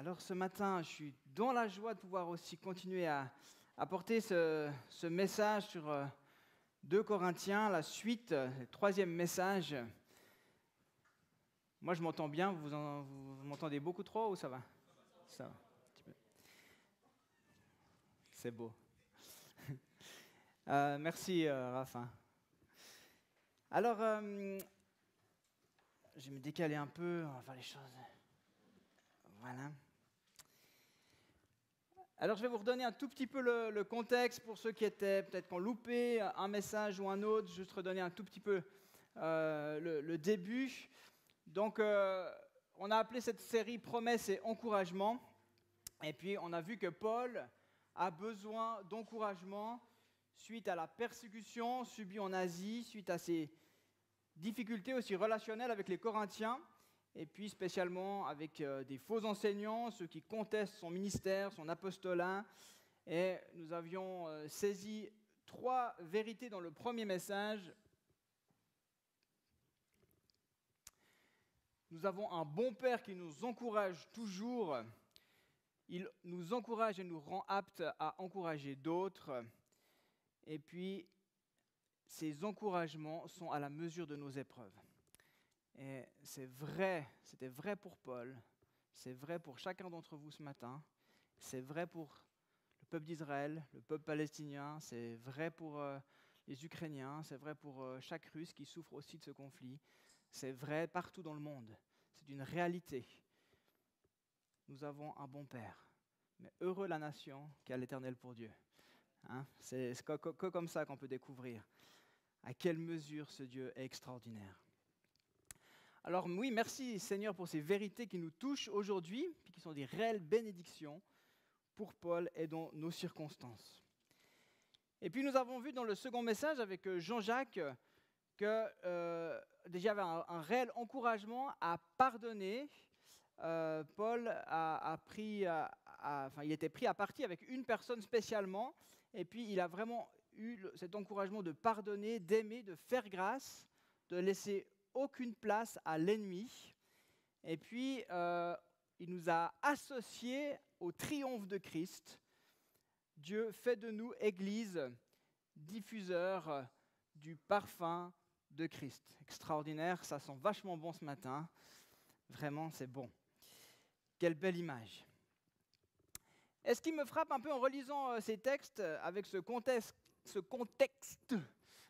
Alors ce matin, je suis dans la joie de pouvoir aussi continuer à apporter ce message sur 2 Corinthiens, la suite, le troisième message. Moi je m'entends bien, vous m'entendez beaucoup trop ou ça va? Ça va, un petit peu. C'est beau. Merci Raph. Alors, je vais me décaler un peu, on va faire les choses. Voilà. Alors, je vais vous redonner un tout petit peu le contexte pour ceux qui étaient peut-être qui ont loupé un message ou un autre, juste redonner un tout petit peu le début. Donc, on a appelé cette série Promesses et encouragement. Et puis, on a vu que Paul a besoin d'encouragement suite à la persécution subie en Asie, suite à ses difficultés aussi relationnelles avec les Corinthiens, et puis spécialement avec des faux enseignants, ceux qui contestent son ministère, son apostolat. Et nous avions saisi 3 vérités dans le premier message. Nous avons un bon Père qui nous encourage toujours. Il nous encourage et nous rend aptes à encourager d'autres. Et puis, ces encouragements sont à la mesure de nos épreuves. Et c'est vrai, c'était vrai pour Paul, c'est vrai pour chacun d'entre vous ce matin, c'est vrai pour le peuple d'Israël, le peuple palestinien, c'est vrai pour les Ukrainiens, c'est vrai pour chaque Russe qui souffre aussi de ce conflit, c'est vrai partout dans le monde, c'est une réalité. Nous avons un bon Père, mais heureux la nation qui a l'Éternel pour Dieu. Hein, c'est que comme ça qu'on peut découvrir à quelle mesure ce Dieu est extraordinaire. Alors oui, merci Seigneur pour ces vérités qui nous touchent aujourd'hui, puis qui sont des réelles bénédictions pour Paul et dans nos circonstances. Et puis nous avons vu dans le second message avec Jean-Jacques que déjà il y avait un réel encouragement à pardonner. Paul il était pris à partie avec une personne spécialement, et puis il a vraiment eu cet encouragement de pardonner, d'aimer, de faire grâce, de laisser aucune place à l'ennemi. Et puis, il nous a associés au triomphe de Christ. Dieu fait de nous, Église, diffuseur du parfum de Christ. Extraordinaire, ça sent vachement bon ce matin. Vraiment, c'est bon. Quelle belle image. Et ce qui me frappe un peu en relisant ces textes avec ce contexte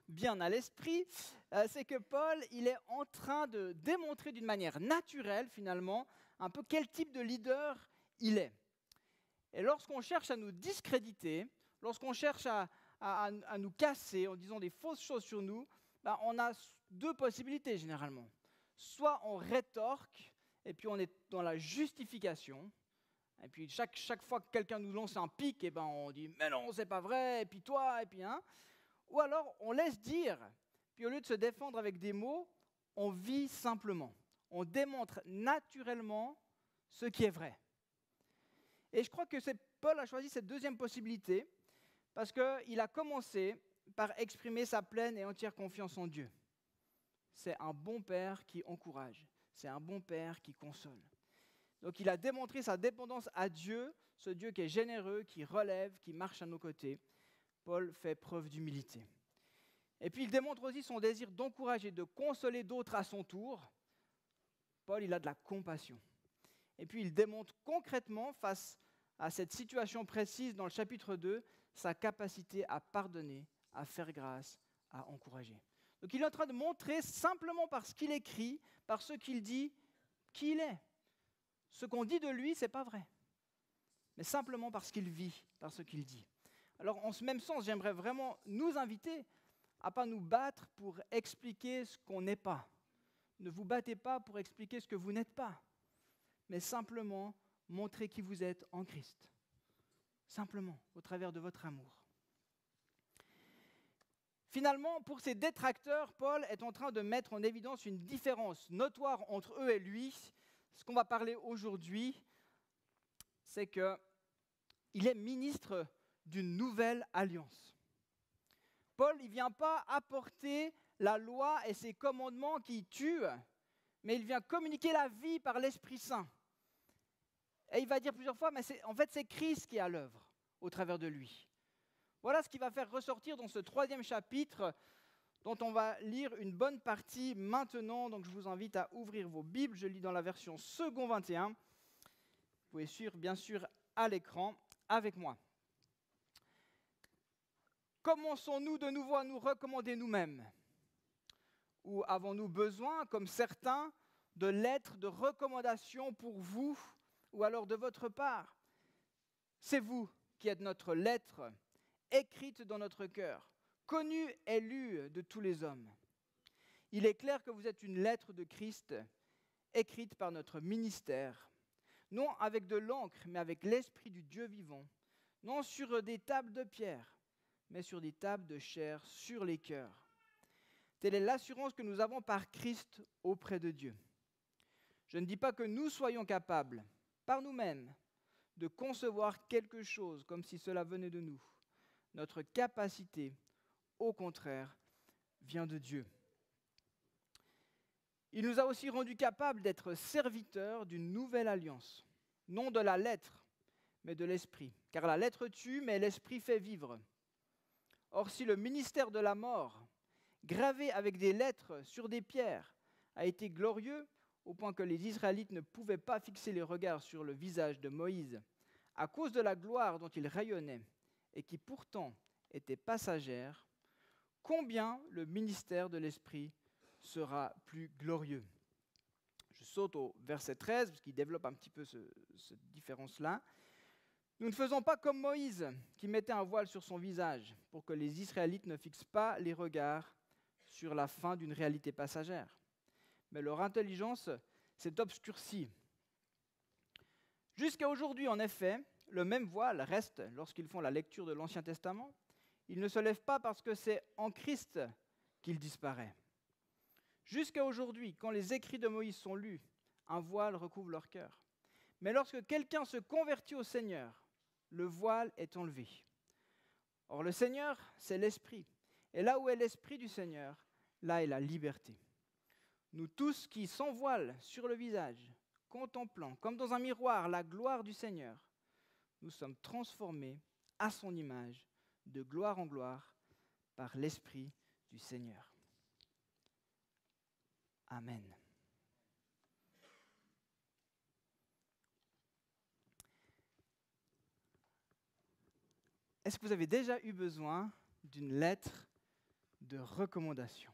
bien à l'esprit, c'est que Paul, il est en train de démontrer d'une manière naturelle, finalement, un peu quel type de leader il est. Et lorsqu'on cherche à nous discréditer, lorsqu'on cherche à nous casser en disant des fausses choses sur nous, on a 2 possibilités généralement. Soit on rétorque, et puis on est dans la justification, et puis chaque fois que quelqu'un nous lance un pic, on dit « mais non, c'est pas vrai », et puis toi, et puis hein. Ou alors, on laisse dire, puis au lieu de se défendre avec des mots, on vit simplement. On démontre naturellement ce qui est vrai. Et je crois que Paul a choisi cette deuxième possibilité parce qu'il a commencé par exprimer sa pleine et entière confiance en Dieu. C'est un bon Père qui encourage, c'est un bon Père qui console. Donc il a démontré sa dépendance à Dieu, ce Dieu qui est généreux, qui relève, qui marche à nos côtés. Paul fait preuve d'humilité. Et puis il démontre aussi son désir d'encourager, de consoler d'autres à son tour. Paul, il a de la compassion. Et puis il démontre concrètement, face à cette situation précise dans le chapitre 2, sa capacité à pardonner, à faire grâce, à encourager. Donc il est en train de montrer simplement par ce qu'il écrit, par ce qu'il dit, qui il est. Ce qu'on dit de lui, ce n'est pas vrai. Mais simplement parce qu'il vit, par ce qu'il dit. Alors, en ce même sens, j'aimerais vraiment nous inviter à ne pas nous battre pour expliquer ce qu'on n'est pas. Ne vous battez pas pour expliquer ce que vous n'êtes pas, mais simplement montrer qui vous êtes en Christ. Simplement, au travers de votre amour. Finalement, pour ses détracteurs, Paul est en train de mettre en évidence une différence notoire entre eux et lui. Ce qu'on va parler aujourd'hui, c'est qu'il est ministre d'une nouvelle alliance. Paul, il ne vient pas apporter la loi et ses commandements qui tuent, mais il vient communiquer la vie par l'Esprit Saint. Et il va dire plusieurs fois, mais en fait c'est Christ qui est à l'œuvre au travers de lui. Voilà ce qu'il va faire ressortir dans ce 3e chapitre dont on va lire une bonne partie maintenant. Donc je vous invite à ouvrir vos Bibles. Je lis dans la version second 21. Vous pouvez suivre bien sûr à l'écran avec moi. Commençons-nous de nouveau à nous recommander nous-mêmes? Ou avons-nous besoin, comme certains, de lettres de recommandation pour vous ou alors de votre part? C'est vous qui êtes notre lettre, écrite dans notre cœur, connue et lue de tous les hommes. Il est clair que vous êtes une lettre de Christ, écrite par notre ministère, non avec de l'encre, mais avec l'Esprit du Dieu vivant, non sur des tables de pierre, mais sur des tables de chair, sur les cœurs. Telle est l'assurance que nous avons par Christ auprès de Dieu. Je ne dis pas que nous soyons capables, par nous-mêmes, de concevoir quelque chose comme si cela venait de nous. Notre capacité, au contraire, vient de Dieu. Il nous a aussi rendus capables d'être serviteurs d'une nouvelle alliance, non de la lettre, mais de l'esprit. Car la lettre tue, mais l'esprit fait vivre. Or, si le ministère de la mort, gravé avec des lettres sur des pierres, a été glorieux, au point que les Israélites ne pouvaient pas fixer les regards sur le visage de Moïse, à cause de la gloire dont il rayonnait, et qui pourtant était passagère, combien le ministère de l'Esprit sera plus glorieux. Je saute au verset 13, parce qu'il développe un petit peu cette différence-là. Nous ne faisons pas comme Moïse, qui mettait un voile sur son visage, pour que les Israélites ne fixent pas les regards sur la fin d'une réalité passagère. Mais leur intelligence s'est obscurcie. Jusqu'à aujourd'hui, en effet, le même voile reste lorsqu'ils font la lecture de l'Ancien Testament. Il ne se lève pas parce que c'est en Christ qu'il disparaît. Jusqu'à aujourd'hui, quand les écrits de Moïse sont lus, un voile recouvre leur cœur. Mais lorsque quelqu'un se convertit au Seigneur, le voile est enlevé. Or, le Seigneur, c'est l'Esprit. Et là où est l'Esprit du Seigneur, là est la liberté. Nous tous qui, sans voile sur le visage, contemplant, comme dans un miroir, la gloire du Seigneur, nous sommes transformés à son image, de gloire en gloire, par l'Esprit du Seigneur. Amen. Est-ce que vous avez déjà eu besoin d'une lettre de recommandation?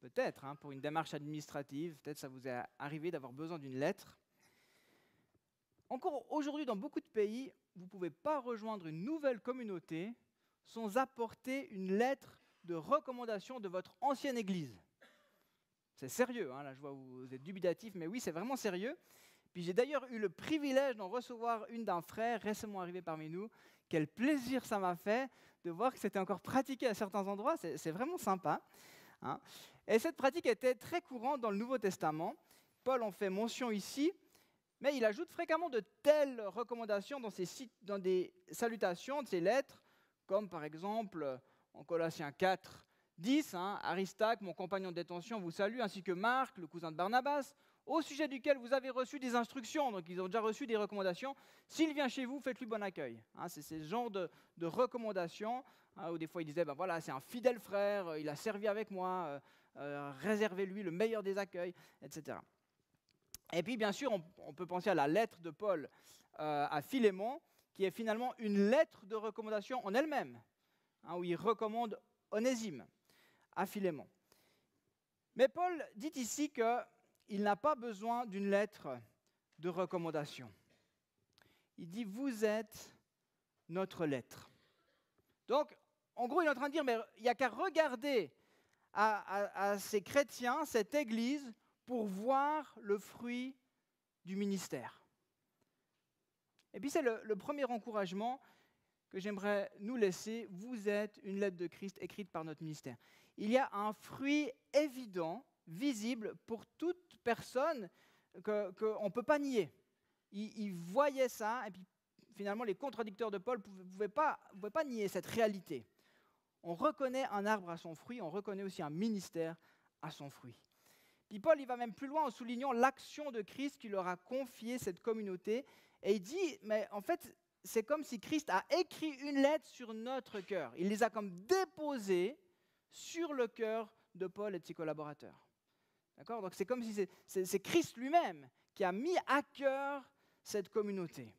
Peut-être, pour une démarche administrative, peut-être ça vous est arrivé d'avoir besoin d'une lettre. Encore aujourd'hui, dans beaucoup de pays, vous ne pouvez pas rejoindre une nouvelle communauté sans apporter une lettre de recommandation de votre ancienne église. C'est sérieux, là je vois vous êtes dubitatif, mais oui, c'est vraiment sérieux. Puis j'ai d'ailleurs eu le privilège d'en recevoir une d'un frère récemment arrivé parmi nous. Quel plaisir ça m'a fait de voir que c'était encore pratiqué à certains endroits, c'est vraiment sympa. Et cette pratique était très courante dans le Nouveau Testament. Paul en fait mention ici, mais il ajoute fréquemment de telles recommandations dans des salutations de ses lettres, comme par exemple en Colossiens 4, 10, Aristarque, mon compagnon de détention, vous salue, ainsi que Marc, le cousin de Barnabas, au sujet duquel vous avez reçu des instructions, donc ils ont déjà reçu des recommandations. S'il vient chez vous, faites-lui bon accueil. C'est ce genre de recommandations, où des fois il disait, voilà, c'est un fidèle frère, il a servi avec moi, réservez-lui le meilleur des accueils, etc. Et puis bien sûr, on peut penser à la lettre de Paul à Philémon, qui est finalement une lettre de recommandation en elle-même, où il recommande Onésime à Philémon. Mais Paul dit ici qu'il n'a pas besoin d'une lettre de recommandation. Il dit « vous êtes notre lettre ». Donc, en gros, il est en train de dire « mais il n'y a qu'à regarder à ces chrétiens, cette Église, pour voir le fruit du ministère ». Et puis c'est le premier encouragement que j'aimerais nous laisser. Vous êtes une lettre de Christ écrite par notre ministère. Il y a un fruit évident, visible pour toute personne qu'on ne peut pas nier. Ils voyaient ça, et puis finalement les contradicteurs de Paul ne pouvaient pas nier cette réalité. On reconnaît un arbre à son fruit, on reconnaît aussi un ministère à son fruit. Puis Paul, il va même plus loin en soulignant l'action de Christ qui leur a confié cette communauté. Et il dit, mais en fait, c'est comme si Christ a écrit une lettre sur notre cœur. Il les a comme déposées sur le cœur de Paul et de ses collaborateurs. D'accord ? Donc c'est comme si c'est Christ lui-même qui a mis à cœur cette communauté.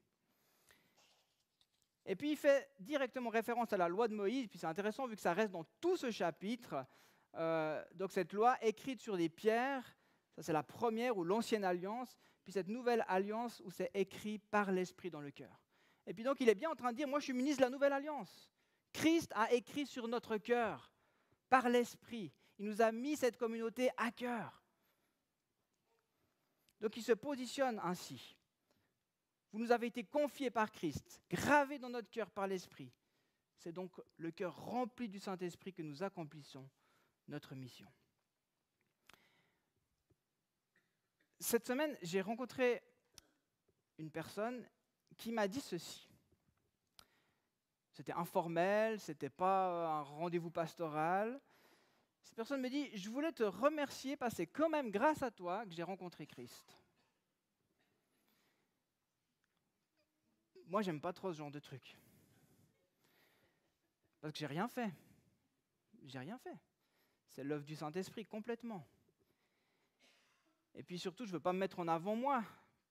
Et puis il fait directement référence à la loi de Moïse, puis c'est intéressant vu que ça reste dans tout ce chapitre. Donc cette loi écrite sur des pierres, ça c'est la première ou l'ancienne alliance, puis cette nouvelle alliance où c'est écrit par l'Esprit dans le cœur. Et puis donc il est bien en train de dire, moi je suis ministre de la nouvelle alliance. Christ a écrit sur notre cœur par l'Esprit. Il nous a mis cette communauté à cœur. Donc il se positionne ainsi. Vous nous avez été confiés par Christ, gravés dans notre cœur par l'Esprit. C'est donc le cœur rempli du Saint-Esprit que nous accomplissons notre mission. Cette semaine, j'ai rencontré une personne qui m'a dit ceci. C'était informel, ce n'était pas un rendez-vous pastoral. Cette personne me dit, je voulais te remercier parce que c'est quand même grâce à toi que j'ai rencontré Christ. Moi, j'aime pas trop ce genre de truc. Parce que j'ai rien fait. J'ai rien fait. C'est l'œuvre du Saint-Esprit, complètement. Et puis surtout, je ne veux pas me mettre en avant moi,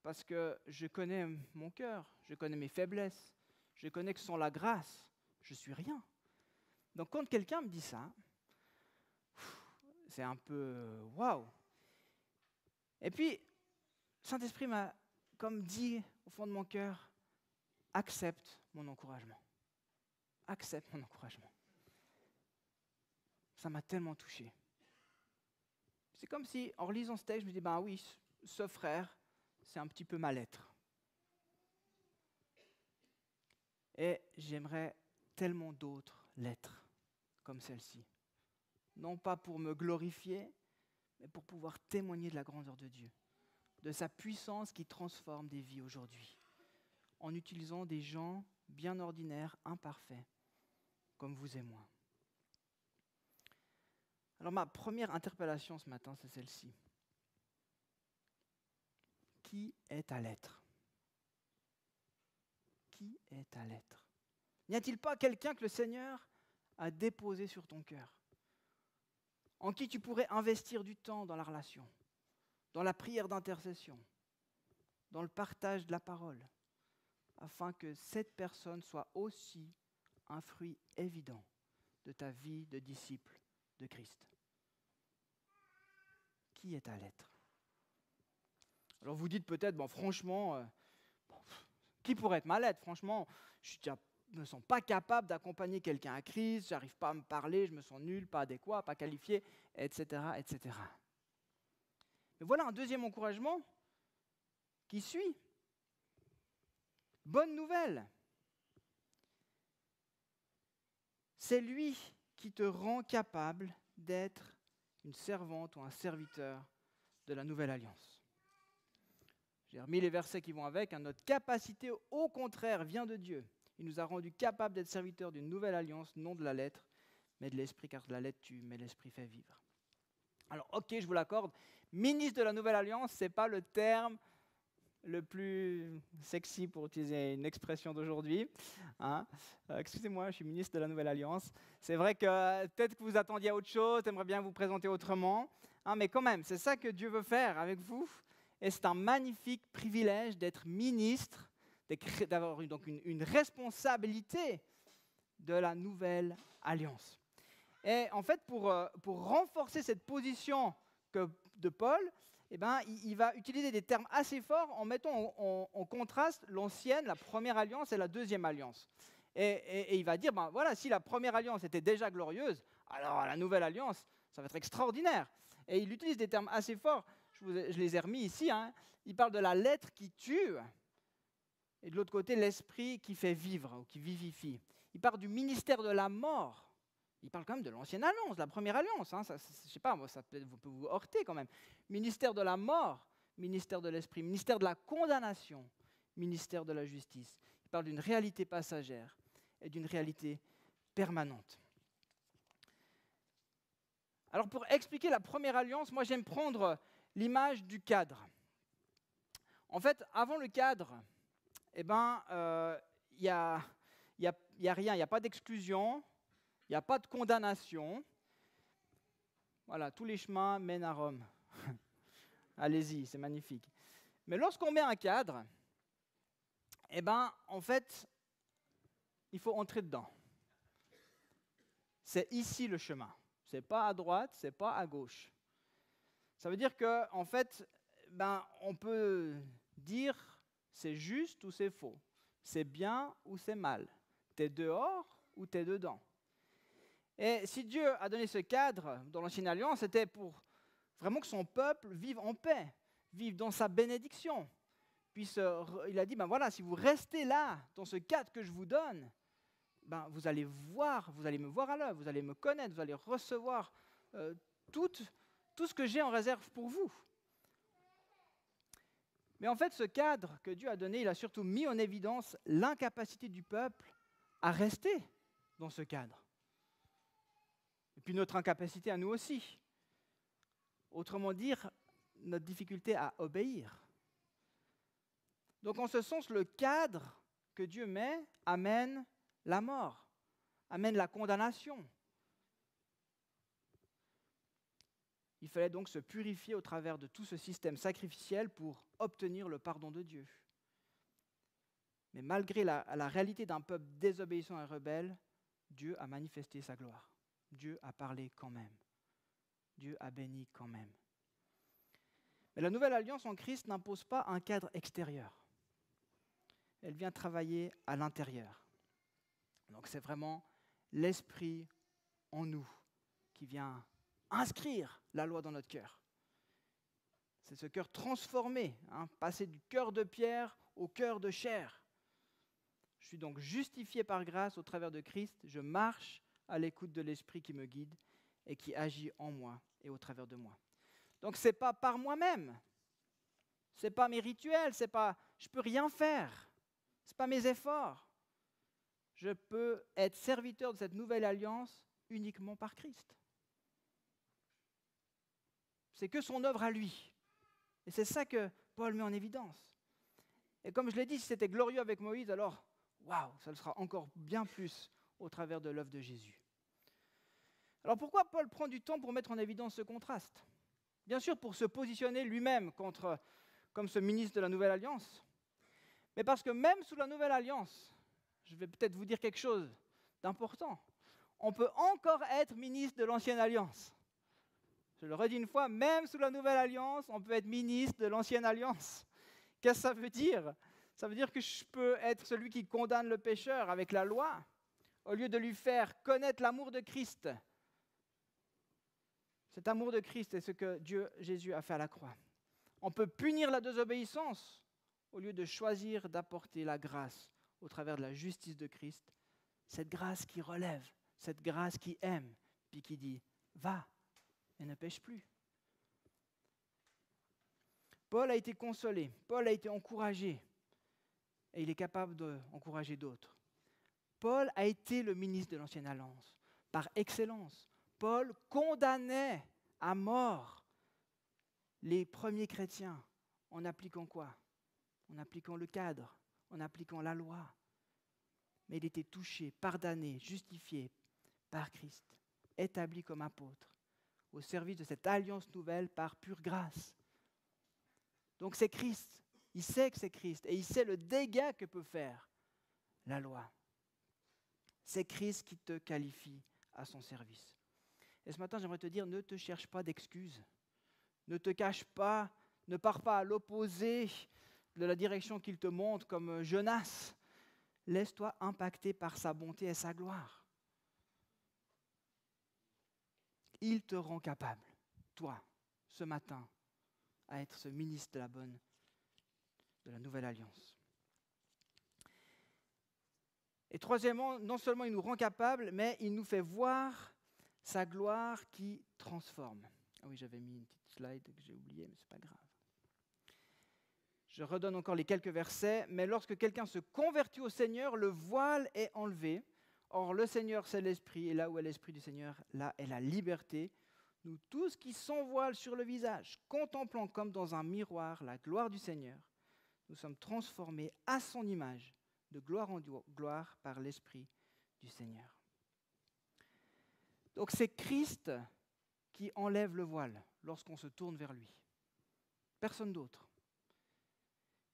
parce que je connais mon cœur, je connais mes faiblesses, je connais que sans la grâce, je suis rien. Donc quand quelqu'un me dit ça, c'est un peu waouh. Et puis, le Saint-Esprit m'a comme dit au fond de mon cœur, accepte mon encouragement. Accepte mon encouragement. Ça m'a tellement touché. C'est comme si, en relisant ce texte, je me dis, ben oui, ce frère, c'est un petit peu ma lettre. Et j'aimerais tellement d'autres lettres comme celle-ci. Non pas pour me glorifier, mais pour pouvoir témoigner de la grandeur de Dieu, de sa puissance qui transforme des vies aujourd'hui, en utilisant des gens bien ordinaires, imparfaits, comme vous et moi. Alors ma première interpellation ce matin, c'est celle-ci. Qui est ta lettre ? Qui est ta lettre ? N'y a-t-il pas quelqu'un que le Seigneur a déposé sur ton cœur, en qui tu pourrais investir du temps dans la relation, dans la prière d'intercession, dans le partage de la parole, afin que cette personne soit aussi un fruit évident de ta vie de disciple de Christ. Qui est ta lettre ? Alors vous dites peut-être, bon franchement, qui pourrait être ma lettre ? Franchement, je ne me sens pas capable d'accompagner quelqu'un à Christ, j'arrive pas à me parler, je me sens nul, pas adéquat, pas qualifié, etc., etc. Mais voilà un deuxième encouragement qui suit. Bonne nouvelle. C'est lui qui te rend capable d'être une servante ou un serviteur de la nouvelle alliance. J'ai remis les versets qui vont avec. Notre capacité, au contraire, vient de Dieu. Il nous a rendus capables d'être serviteurs d'une nouvelle alliance, non de la lettre, mais de l'esprit, car la lettre tue, mais l'esprit fait vivre. Alors, ok, je vous l'accorde, ministre de la nouvelle alliance, ce n'est pas le terme le plus sexy pour utiliser une expression d'aujourd'hui. Hein. Excusez-moi, je suis ministre de la Nouvelle Alliance. C'est vrai que peut-être que vous attendiez à autre chose, j'aimerais bien vous présenter autrement. Hein, mais quand même, c'est ça que Dieu veut faire avec vous. Et c'est un magnifique privilège d'être ministre, d'avoir donc une responsabilité de la Nouvelle Alliance. Et en fait, pour renforcer cette position de Paul, eh ben, il va utiliser des termes assez forts en mettant en contraste l'ancienne, la première alliance et la deuxième alliance. Et il va dire, ben, voilà, si la première alliance était déjà glorieuse, alors la nouvelle alliance, ça va être extraordinaire. Et il utilise des termes assez forts, je les ai remis ici. Hein. Il parle de la lettre qui tue, et de l'autre côté, l'esprit qui fait vivre, ou qui vivifie. Il parle du ministère de la mort. Il parle quand même de l'ancienne alliance, la première alliance. Hein, ça, je ne sais pas, moi, ça peut vous heurter quand même. Ministère de la mort, ministère de l'esprit, ministère de la condamnation, ministère de la justice. Il parle d'une réalité passagère et d'une réalité permanente. Alors pour expliquer la première alliance, moi j'aime prendre l'image du cadre. En fait, avant le cadre, eh ben, y a rien, il n'y a pas d'exclusion, il n'y a pas de condamnation. Voilà, tous les chemins mènent à Rome. Allez-y, c'est magnifique. Mais lorsqu'on met un cadre, eh ben, en fait, il faut entrer dedans. C'est ici le chemin. C'est pas à droite, c'est pas à gauche. Ça veut dire que, en fait, ben, on peut dire c'est juste ou c'est faux, c'est bien ou c'est mal, t'es dehors ou t'es dedans. Et si Dieu a donné ce cadre dans l'Ancienne Alliance, c'était pour vraiment que son peuple vive en paix, vive dans sa bénédiction. Puis il a dit, ben voilà, si vous restez là, dans ce cadre que je vous donne, ben vous allez me voir à l'œuvre, vous allez me connaître, vous allez recevoir tout ce que j'ai en réserve pour vous. Mais en fait, ce cadre que Dieu a donné, il a surtout mis en évidence l'incapacité du peuple à rester dans ce cadre. Et puis notre incapacité à nous aussi. Autrement dire, notre difficulté à obéir. Donc en ce sens, le cadre que Dieu met amène la mort, amène la condamnation. Il fallait donc se purifier au travers de tout ce système sacrificiel pour obtenir le pardon de Dieu. Mais malgré la réalité d'un peuple désobéissant et rebelle, Dieu a manifesté sa gloire. Dieu a parlé quand même. Dieu a béni quand même. Mais la nouvelle alliance en Christ n'impose pas un cadre extérieur. Elle vient travailler à l'intérieur. Donc c'est vraiment l'Esprit en nous qui vient inscrire la loi dans notre cœur. C'est ce cœur transformé, passer du cœur de pierre au cœur de chair. Je suis donc justifié par grâce au travers de Christ. Je marche à l'écoute de l'Esprit qui me guide et qui agit en moi et au travers de moi. Donc ce n'est pas par moi-même, ce n'est pas mes rituels, je ne peux rien faire, ce n'est pas mes efforts. Je peux être serviteur de cette nouvelle alliance uniquement par Christ. C'est que son œuvre à lui. Et c'est ça que Paul met en évidence. Et comme je l'ai dit, si c'était glorieux avec Moïse, alors, waouh, ça le sera encore bien plus au travers de l'œuvre de Jésus. Alors pourquoi Paul prend du temps pour mettre en évidence ce contraste ? Bien sûr, pour se positionner lui-même comme ce ministre de la Nouvelle Alliance, mais parce que même sous la Nouvelle Alliance, je vais peut-être vous dire quelque chose d'important, on peut encore être ministre de l'Ancienne Alliance. Je le redis une fois, même sous la Nouvelle Alliance, on peut être ministre de l'Ancienne Alliance. Qu'est-ce que ça veut dire ? Ça veut dire que je peux être celui qui condamne le pécheur avec la loi, au lieu de lui faire connaître l'amour de Christ. Cet amour de Christ est ce que Jésus a fait à la croix. On peut punir la désobéissance au lieu de choisir d'apporter la grâce au travers de la justice de Christ. Cette grâce qui relève, cette grâce qui aime, puis qui dit « va et ne pêche plus ». Paul a été consolé, Paul a été encouragé, et il est capable d'encourager d'autres. Paul a été le ministre de l'Ancienne Alliance, par excellence. Paul condamnait à mort les premiers chrétiens en appliquant quoi ? En appliquant le cadre, en appliquant la loi. Mais il était touché, pardonné, justifié par Christ, établi comme apôtre, au service de cette alliance nouvelle par pure grâce. Donc c'est Christ, il sait que c'est Christ et il sait le dégât que peut faire la loi. C'est Christ qui te qualifie à son service. Et ce matin, j'aimerais te dire, ne te cherche pas d'excuses. Ne te cache pas, ne pars pas à l'opposé de la direction qu'il te montre comme Jonas. Laisse-toi impacter par sa bonté et sa gloire. Il te rend capable, toi, ce matin, à être ce ministre de la nouvelle alliance. Et troisièmement, non seulement il nous rend capable, mais il nous fait voir sa gloire qui transforme. Ah oui, j'avais mis une petite slide que j'ai oubliée, mais ce n'est pas grave. Je redonne encore les quelques versets. « Mais lorsque quelqu'un se convertit au Seigneur, le voile est enlevé. Or, le Seigneur, c'est l'Esprit, et là où est l'Esprit du Seigneur, là est la liberté. nous tous qui sans voile sur le visage, contemplant comme dans un miroir la gloire du Seigneur, nous sommes transformés à son image, de gloire en gloire par l'Esprit du Seigneur. Donc c'est Christ qui enlève le voile lorsqu'on se tourne vers lui. Personne d'autre.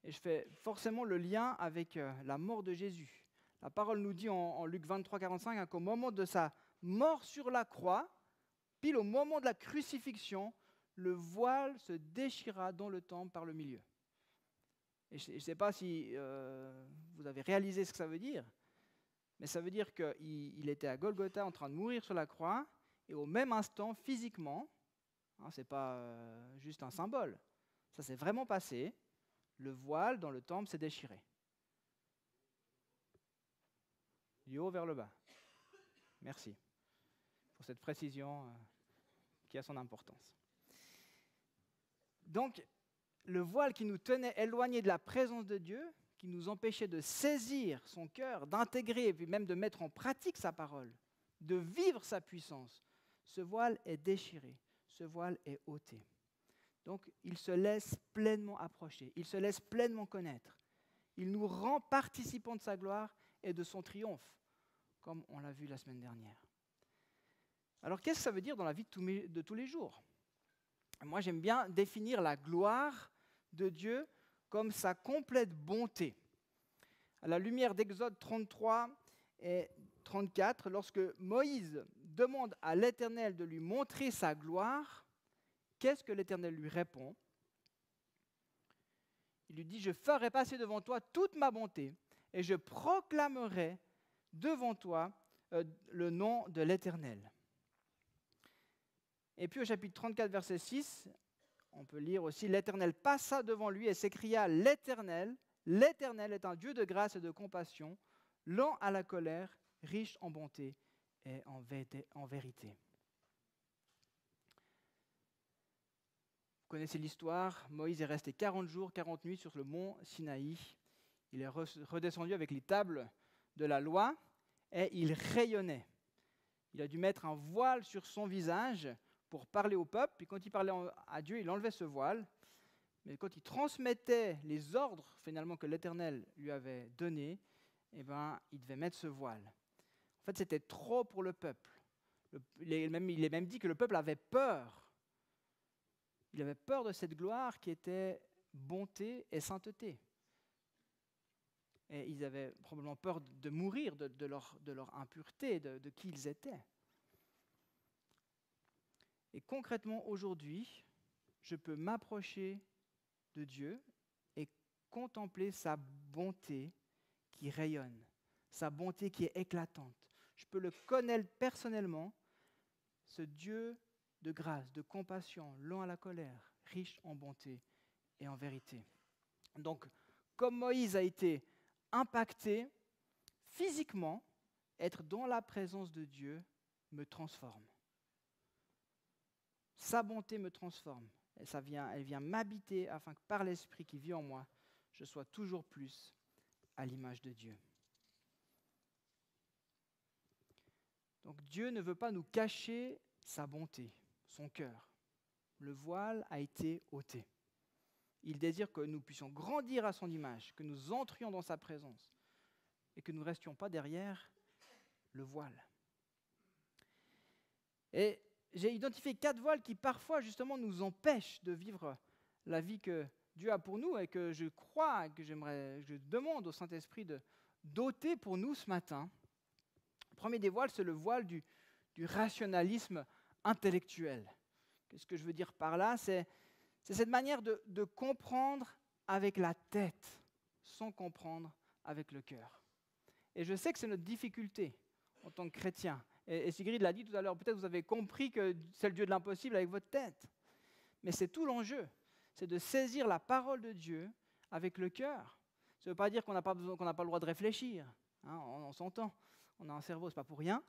Et je fais forcément le lien avec la mort de Jésus. La parole nous dit en Luc 23, 45 qu'au moment de sa mort sur la croix, pile au moment de la crucifixion, le voile se déchira dans le temple par le milieu. Et je ne sais pas si vous avez réalisé ce que ça veut dire, mais ça veut dire qu'il était à Golgotha en train de mourir sur la croix, et au même instant, physiquement, ce n'est pas juste un symbole, ça s'est vraiment passé, le voile dans le temple s'est déchiré. Du haut vers le bas. Merci pour cette précision qui a son importance. Donc, le voile qui nous tenait éloignés de la présence de Dieu, qui nous empêchait de saisir son cœur, d'intégrer et puis même de mettre en pratique sa parole, de vivre sa puissance, ce voile est déchiré, ce voile est ôté. Donc, il se laisse pleinement approcher, il se laisse pleinement connaître. Il nous rend participants de sa gloire et de son triomphe, comme on l'a vu la semaine dernière. Alors, qu'est-ce que ça veut dire dans la vie de tous les jours ? Moi, j'aime bien définir la gloire de Dieu comme sa complète bonté. À la lumière d'Exode 33 et 34, lorsque Moïse demande à l'Éternel de lui montrer sa gloire, qu'est-ce que l'Éternel lui répond ? Il lui dit « Je ferai passer devant toi toute ma bonté et je proclamerai devant toi le nom de l'Éternel. » Et puis au chapitre 34, verset 6, on peut lire aussi « L'Éternel passa devant lui et s'écria « L'Éternel est un Dieu de grâce et de compassion, lent à la colère, riche en bonté et en vérité. » Vous connaissez l'histoire, Moïse est resté 40 jours, 40 nuits sur le mont Sinaï. Il est redescendu avec les tables de la loi et il rayonnait. Il a dû mettre un voile sur son visage pour parler au peuple, puis quand il parlait à Dieu, il enlevait ce voile. Mais quand il transmettait les ordres finalement que l'Éternel lui avait donnés, il devait mettre ce voile. En fait, c'était trop pour le peuple. Il est même dit que le peuple avait peur. Il avait peur de cette gloire qui était bonté et sainteté. Et ils avaient probablement peur de mourir de leur impureté, de qui ils étaient. Et concrètement, aujourd'hui, je peux m'approcher de Dieu et contempler sa bonté qui rayonne, sa bonté qui est éclatante. Je peux le connaître personnellement, ce Dieu de grâce, de compassion, lent à la colère, riche en bonté et en vérité. Donc, comme Moïse a été impacté physiquement, être dans la présence de Dieu me transforme. Sa bonté me transforme. Et elle vient m'habiter afin que par l'Esprit qui vit en moi, je sois toujours plus à l'image de Dieu. Donc Dieu ne veut pas nous cacher sa bonté, son cœur. Le voile a été ôté. Il désire que nous puissions grandir à son image, que nous entrions dans sa présence et que nous ne restions pas derrière le voile. Et j'ai identifié 4 voiles qui parfois justement nous empêchent de vivre la vie que Dieu a pour nous et que je crois, que je demande au Saint-Esprit d'ôter pour nous ce matin. Le premier des voiles, c'est le voile du rationalisme intellectuel. Qu'est-ce que je veux dire par là ? C'est cette manière de comprendre avec la tête, sans comprendre avec le cœur. Et je sais que c'est notre difficulté en tant que chrétien. Et Sigrid l'a dit tout à l'heure, peut-être vous avez compris que c'est le Dieu de l'impossible avec votre tête. Mais c'est tout l'enjeu, c'est de saisir la parole de Dieu avec le cœur. Ça ne veut pas dire qu'on n'a pas le droit de réfléchir, hein, on s'entend, on a un cerveau, ce n'est pas pour rien.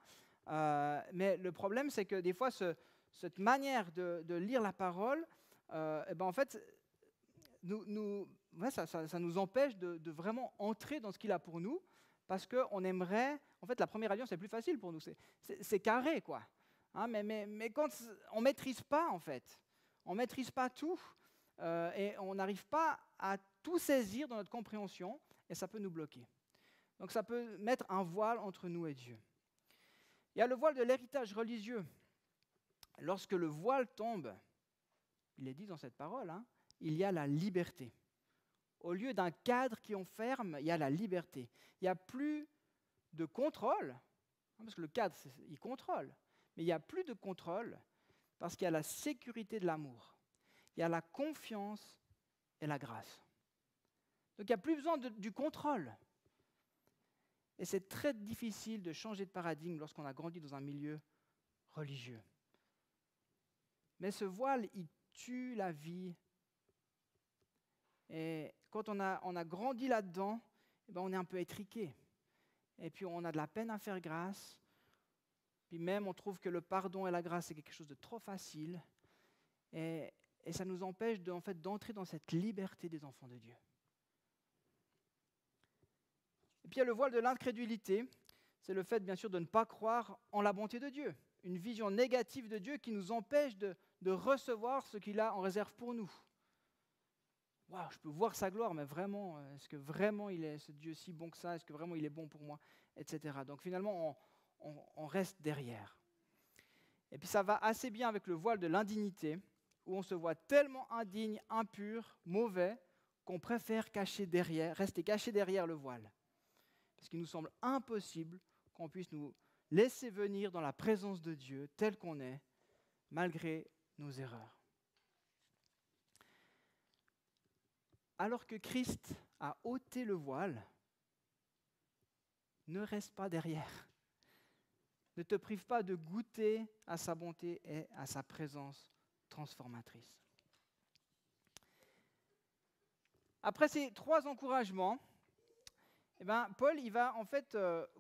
Mais le problème, c'est que des fois, cette manière de lire la parole, en fait, ça nous empêche de vraiment entrer dans ce qu'il a pour nous, parce qu'on aimerait, en fait, la première alliance est plus facile pour nous, c'est carré, quoi. hein, mais quand on ne maîtrise pas, en fait, on ne maîtrise pas tout, et on n'arrive pas à tout saisir dans notre compréhension, et ça peut nous bloquer. Donc ça peut mettre un voile entre nous et Dieu. Il y a le voile de l'héritage religieux. Lorsque le voile tombe, il est dit dans cette parole, hein, il y a la liberté. Au lieu d'un cadre qui enferme, il y a la liberté. Il n'y a plus de contrôle, hein, parce que le cadre, il contrôle, mais il n'y a plus de contrôle parce qu'il y a la sécurité de l'amour. Il y a la confiance et la grâce. Donc il n'y a plus besoin du contrôle. Et c'est très difficile de changer de paradigme lorsqu'on a grandi dans un milieu religieux. Mais ce voile, il tue la vie. Et quand on a grandi là-dedans, eh ben on est un peu étriqué. Et puis on a de la peine à faire grâce. Puis même on trouve que le pardon et la grâce, c'est quelque chose de trop facile. Et ça nous empêche d'entrer dans cette liberté des enfants de Dieu. Et puis il y a le voile de l'incrédulité. C'est le fait, bien sûr, de ne pas croire en la bonté de Dieu. Une vision négative de Dieu qui nous empêche de recevoir ce qu'il a en réserve pour nous. Waouh, je peux voir sa gloire, mais vraiment, est-ce que vraiment il est ce Dieu si bon que ça? Est-ce que vraiment il est bon pour moi? Etc. Donc finalement, on reste derrière. Et puis ça va assez bien avec le voile de l'indignité, où on se voit tellement indigne, impur, mauvais, qu'on préfère rester caché derrière le voile. Parce qu'il nous semble impossible qu'on puisse nous laisser venir dans la présence de Dieu tel qu'on est, malgré nos erreurs. Alors que Christ a ôté le voile, ne reste pas derrière. Ne te prive pas de goûter à sa bonté et à sa présence transformatrice. Après ces 3 encouragements, Paul il va en fait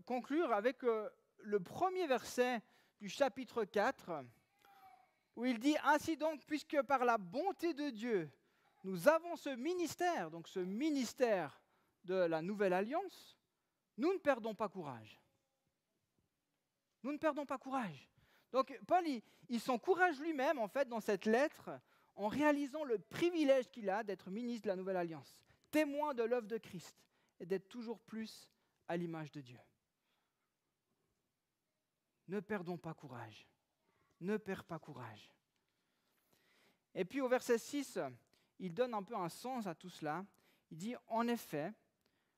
conclure avec le premier verset du chapitre 4, où il dit « Ainsi donc, puisque par la bonté de Dieu, nous avons ce ministère, donc ce ministère de la Nouvelle Alliance, nous ne perdons pas courage. » Nous ne perdons pas courage. Donc Paul, il s'encourage lui-même en fait dans cette lettre en réalisant le privilège qu'il a d'être ministre de la Nouvelle Alliance, témoin de l'œuvre de Christ et d'être toujours plus à l'image de Dieu. Ne perdons pas courage. Ne perds pas courage. Et puis au verset 6, il donne un peu un sens à tout cela. Il dit « En effet,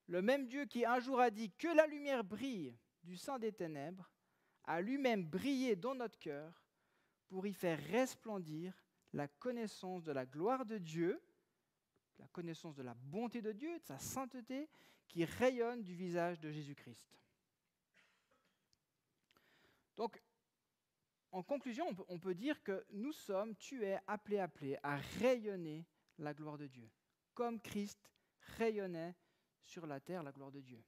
le même Dieu qui un jour a dit que la lumière brille du sein des ténèbres, a lui-même brillé dans notre cœur pour y faire resplendir la connaissance de la gloire de Dieu, la connaissance de la bonté de Dieu, de sa sainteté, qui rayonne du visage de Jésus-Christ. » Donc, en conclusion, on peut dire que tu es appelé à rayonner la gloire de Dieu, comme Christ rayonnait sur la terre la gloire de Dieu.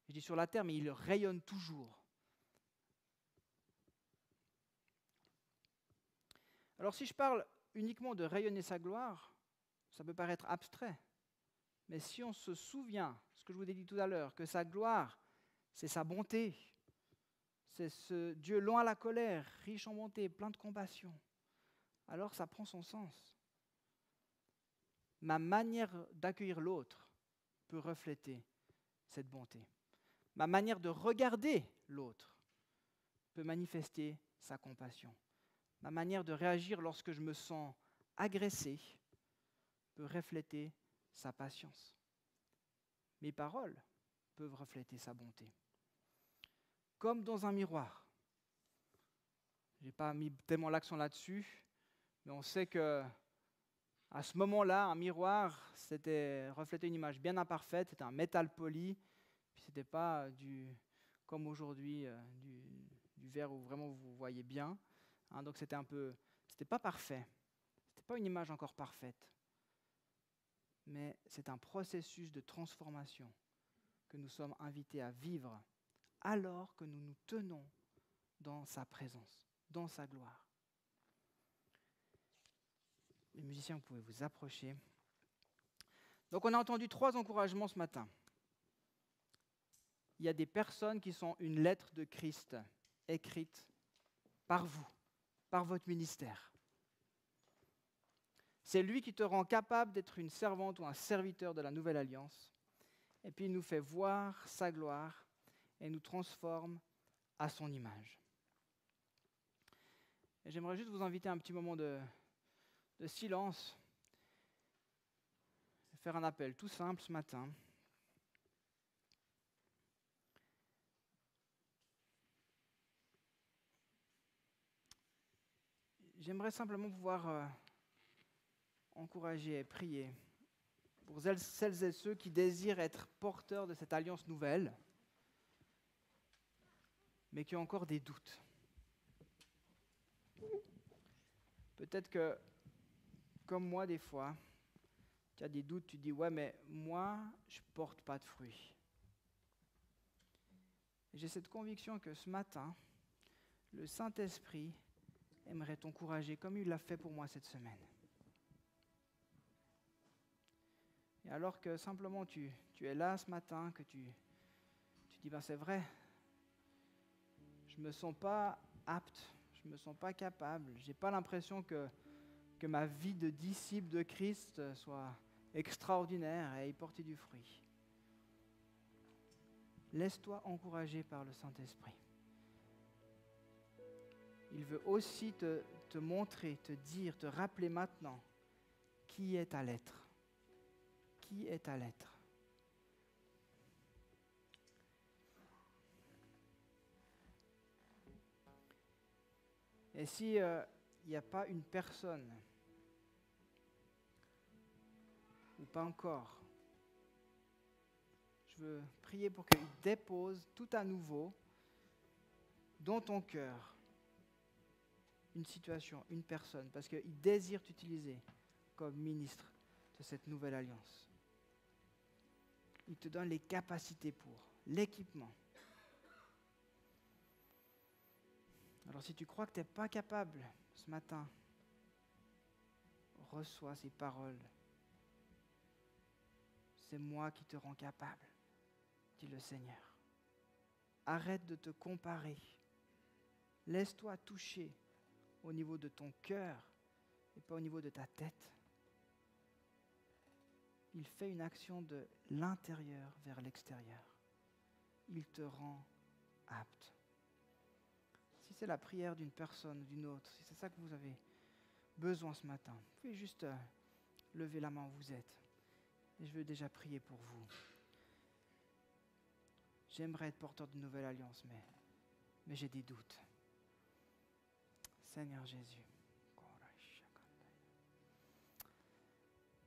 Je dis sur la terre, mais il rayonne toujours. Alors si je parle uniquement de rayonner sa gloire, ça peut paraître abstrait. Mais si on se souvient, ce que je vous ai dit tout à l'heure, que sa gloire, c'est sa bonté, c'est ce Dieu lent à la colère, riche en bonté, plein de compassion, alors ça prend son sens. Ma manière d'accueillir l'autre peut refléter cette bonté. Ma manière de regarder l'autre peut manifester sa compassion. Ma manière de réagir lorsque je me sens agressé peut refléter sa patience. Mes paroles peuvent refléter sa bonté. Comme dans un miroir. Je n'ai pas mis tellement l'accent là-dessus, mais on sait que à ce moment-là, un miroir, c'était reflétait une image bien imparfaite, c'était un métal poli, puis c'était pas comme aujourd'hui, du verre où vraiment vous voyez bien. Hein, donc c'était pas parfait, c'était pas une image encore parfaite, mais c'est un processus de transformation que nous sommes invités à vivre alors que nous nous tenons dans sa présence, dans sa gloire. Les musiciens, vous pouvez vous approcher. Donc on a entendu 3 encouragements ce matin. Il y a des personnes qui sont une lettre de Christ écrite par vous, par votre ministère. C'est lui qui te rend capable d'être une servante ou un serviteur de la nouvelle alliance. Et puis il nous fait voir sa gloire et nous transforme à son image. Et j'aimerais juste vous inviter à un petit moment de silence, faire un appel tout simple ce matin. J'aimerais simplement pouvoir encourager et prier pour celles et ceux qui désirent être porteurs de cette alliance nouvelle, mais qui ont encore des doutes. Peut-être que, comme moi des fois, tu as des doutes, tu dis « Ouais, mais moi, je ne porte pas de fruits. » J'ai cette conviction que ce matin, le Saint-Esprit aimerait t'encourager comme il l'a fait pour moi cette semaine. Et alors que simplement tu es là ce matin, que tu dis « C'est vrai, je ne me sens pas apte, je ne me sens pas capable, je n'ai pas l'impression que ma vie de disciple de Christ soit extraordinaire et y porter du fruit. » Laisse-toi encourager par le Saint-Esprit. Il veut aussi te montrer, te dire, te rappeler maintenant qui est ta lettre. Qui est ta lettre. Et si il n'y a pas une personne, ou pas encore, je veux prier pour qu'il dépose tout à nouveau dans ton cœur une situation, une personne, parce qu'il désire t'utiliser comme ministre de cette nouvelle alliance. Il te donne les capacités pour, l'équipement. Alors si tu crois que tu n'es pas capable ce matin, reçois ces paroles. C'est moi qui te rends capable, dit le Seigneur. Arrête de te comparer. Laisse-toi toucher au niveau de ton cœur et pas au niveau de ta tête. Il fait une action de l'intérieur vers l'extérieur. Il te rend apte. Si c'est la prière d'une personne, d'une autre, si c'est ça que vous avez besoin ce matin, vous pouvez juste lever la main où vous êtes. Et je veux déjà prier pour vous. J'aimerais être porteur d'une nouvelle alliance, mais j'ai des doutes. Seigneur Jésus.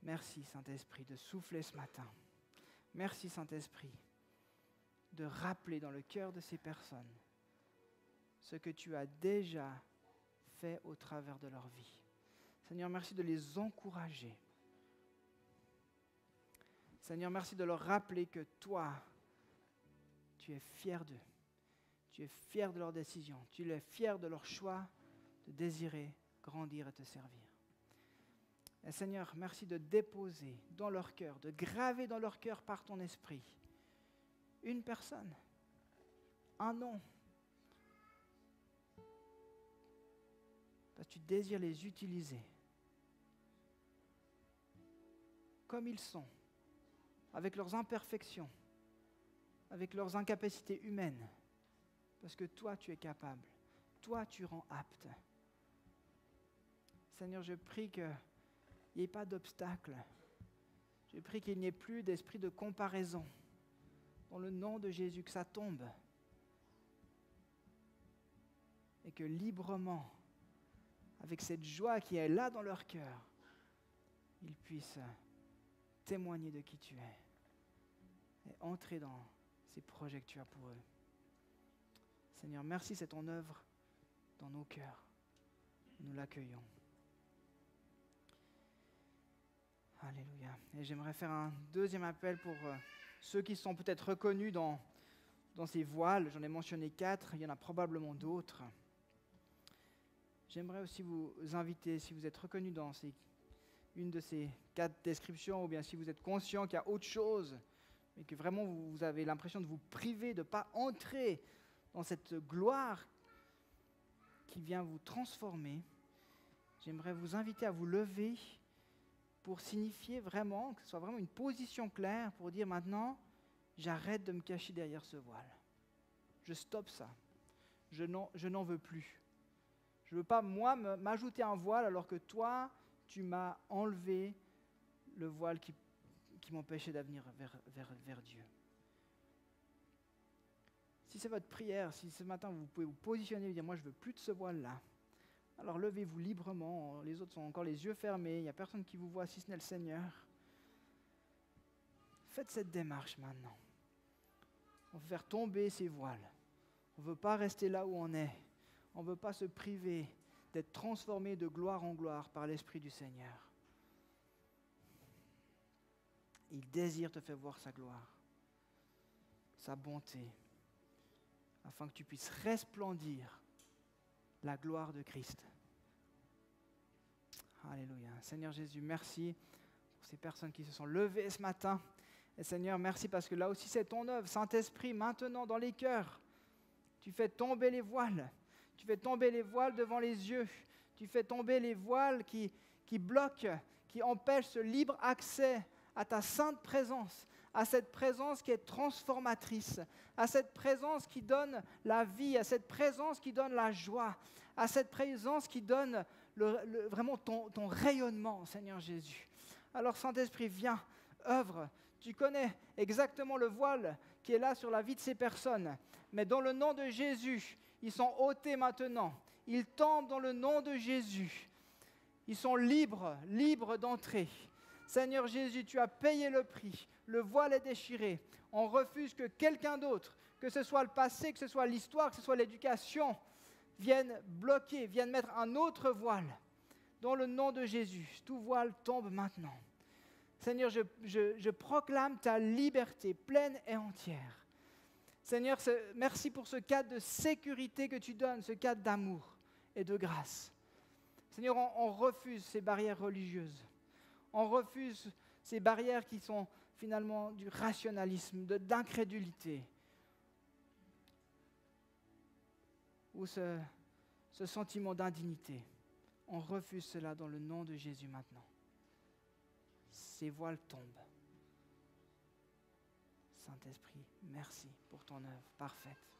Merci Saint-Esprit de souffler ce matin. Merci Saint-Esprit de rappeler dans le cœur de ces personnes ce que tu as déjà fait au travers de leur vie. Seigneur, merci de les encourager. Seigneur, merci de leur rappeler que toi, tu es fier d'eux. Tu es fier de leurs décisions. Tu es fier de leur choix de désirer grandir et te servir. Et Seigneur, merci de déposer dans leur cœur, de graver dans leur cœur par ton esprit une personne, un nom. Parce que tu désires les utiliser comme ils sont, avec leurs imperfections, avec leurs incapacités humaines. Parce que toi, tu es capable. Toi, tu rends apte. Seigneur, je prie qu'il n'y ait pas d'obstacle. Je prie qu'il n'y ait plus d'esprit de comparaison. Dans le nom de Jésus, que ça tombe. Et que librement, avec cette joie qui est là dans leur cœur, ils puissent témoigner de qui tu es et entrer dans ces projets que tu as pour eux. Seigneur, merci, c'est ton œuvre dans nos cœurs. Nous l'accueillons. Alléluia. Et j'aimerais faire un deuxième appel pour ceux qui sont peut-être reconnus dans ces voiles. J'en ai mentionné 4, il y en a probablement d'autres. J'aimerais aussi vous inviter, si vous êtes reconnus dans une de ces 4 descriptions, ou bien si vous êtes conscient qu'il y a autre chose, mais que vraiment vous avez l'impression de vous priver, de ne pas entrer dans cette gloire qui vient vous transformer, j'aimerais vous inviter à vous lever pour signifier vraiment, que ce soit vraiment une position claire pour dire maintenant, j'arrête de me cacher derrière ce voile. Je stoppe ça. Je n'en veux plus. Je ne veux pas, moi, m'ajouter un voile alors que toi, tu m'as enlevé le voile qui m'empêchait d'avenir vers Dieu. Si c'est votre prière, si ce matin vous pouvez vous positionner et dire « moi je ne veux plus de ce voile-là », alors levez-vous librement, les autres sont encore les yeux fermés, il n'y a personne qui vous voit si ce n'est le Seigneur. Faites cette démarche maintenant. On veut faire tomber ces voiles. On ne veut pas rester là où on est. On ne veut pas se priver d'être transformé de gloire en gloire par l'Esprit du Seigneur. Il désire te faire voir sa gloire, sa bonté, afin que tu puisses resplendir la gloire de Christ. Alléluia. Seigneur Jésus, merci pour ces personnes qui se sont levées ce matin. Et Seigneur, merci parce que là aussi c'est ton œuvre. Saint-Esprit, maintenant dans les cœurs, tu fais tomber les voiles. Tu fais tomber les voiles devant les yeux. Tu fais tomber les voiles qui bloquent, qui empêchent ce libre accès à ta sainte présence, à cette présence qui est transformatrice, à cette présence qui donne la vie, à cette présence qui donne la joie, à cette présence qui donne vraiment ton rayonnement, Seigneur Jésus. Alors Saint-Esprit, viens, œuvre. Tu connais exactement le voile qui est là sur la vie de ces personnes, mais dans le nom de Jésus, ils sont ôtés maintenant. Ils tombent dans le nom de Jésus. Ils sont libres d'entrer. Seigneur Jésus, tu as payé le prix. Le voile est déchiré. On refuse que quelqu'un d'autre, que ce soit le passé, que ce soit l'histoire, que ce soit l'éducation, vienne bloquer, vienne mettre un autre voile. Dans le nom de Jésus, tout voile tombe maintenant. Seigneur, je proclame ta liberté pleine et entière. Seigneur, merci pour ce cadre de sécurité que tu donnes, ce cadre d'amour et de grâce. Seigneur, on refuse ces barrières religieuses. On refuse ces barrières qui sont finalement du rationalisme, d'incrédulité. Ou ce sentiment d'indignité. On refuse cela dans le nom de Jésus maintenant. Ces voiles tombent. Saint-Esprit, merci pour ton œuvre parfaite.